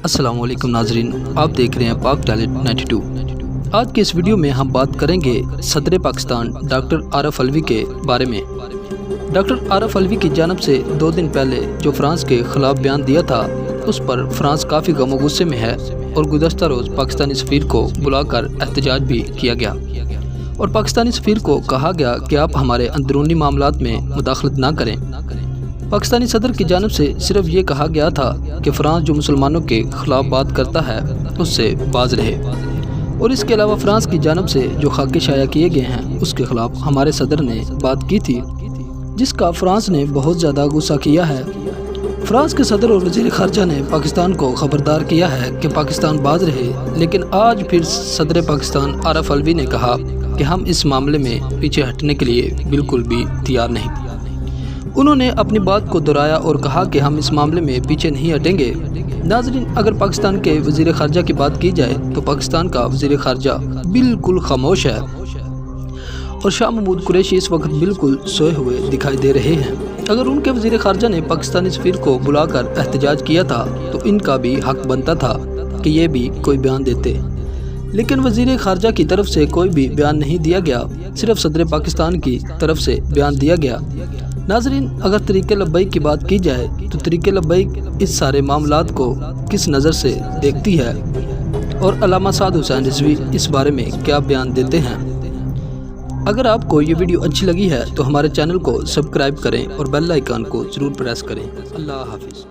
السلام علیکم ناظرین، آپ دیکھ رہے ہیں پاک ٹیلنٹ 92۔ آج کے اس ویڈیو میں ہم بات کریں گے صدر پاکستان ڈاکٹر عارف علوی کے بارے میں۔ ڈاکٹر عارف علوی کی جانب سے 2 دن پہلے جو فرانس کے خلاف بیان دیا تھا، اس پر فرانس کافی غم و غصے میں ہے اور گزشتہ روز پاکستانی سفیر کو بلا کر احتجاج بھی کیا گیا اور پاکستانی سفیر کو کہا گیا کہ آپ ہمارے اندرونی معاملات میں مداخلت نہ کریں۔ پاکستانی صدر کی جانب سے صرف یہ کہا گیا تھا کہ فرانس جو مسلمانوں کے خلاف بات کرتا ہے اس سے باز رہے، اور اس کے علاوہ فرانس کی جانب سے جو خاکے شائع کیے گئے ہیں اس کے خلاف ہمارے صدر نے بات کی تھی، جس کا فرانس نے بہت زیادہ غصہ کیا ہے۔ فرانس کے صدر اور وزیر خارجہ نے پاکستان کو خبردار کیا ہے کہ پاکستان باز رہے، لیکن آج پھر صدر پاکستان عارف علوی نے کہا کہ ہم اس معاملے میں پیچھے ہٹنے کے لیے بالکل بھی تیار نہیں۔ انہوں نے اپنی بات کو دہرایا اور کہا کہ ہم اس معاملے میں پیچھے نہیں ہٹیں گے۔ ناظرین، اگر پاکستان کے وزیر خارجہ کی بات کی جائے تو پاکستان کا وزیر خارجہ بالکل خاموش ہے اور شاہ محمود قریشی اس وقت بالکل سوئے ہوئے دکھائی دے رہے ہیں۔ اگر ان کے وزیر خارجہ نے پاکستانی سفیر کو بلا کر احتجاج کیا تھا تو ان کا بھی حق بنتا تھا کہ یہ بھی کوئی بیان دیتے، لیکن وزیر خارجہ کی طرف سے کوئی بھی بیان نہیں دیا گیا، صرف صدر پاکستان کی طرف سے بیان دیا گیا۔ ناظرین، اگر طریق لبیک کی بات کی جائے تو طریق لبیک اس سارے معاملات کو کس نظر سے دیکھتی ہے اور علامہ سعد حسین رضوی اس بارے میں کیا بیان دیتے ہیں؟ اگر آپ کو یہ ویڈیو اچھی لگی ہے تو ہمارے چینل کو سبسکرائب کریں اور بیل آئیکن کو ضرور پریس کریں۔ اللہ حافظ۔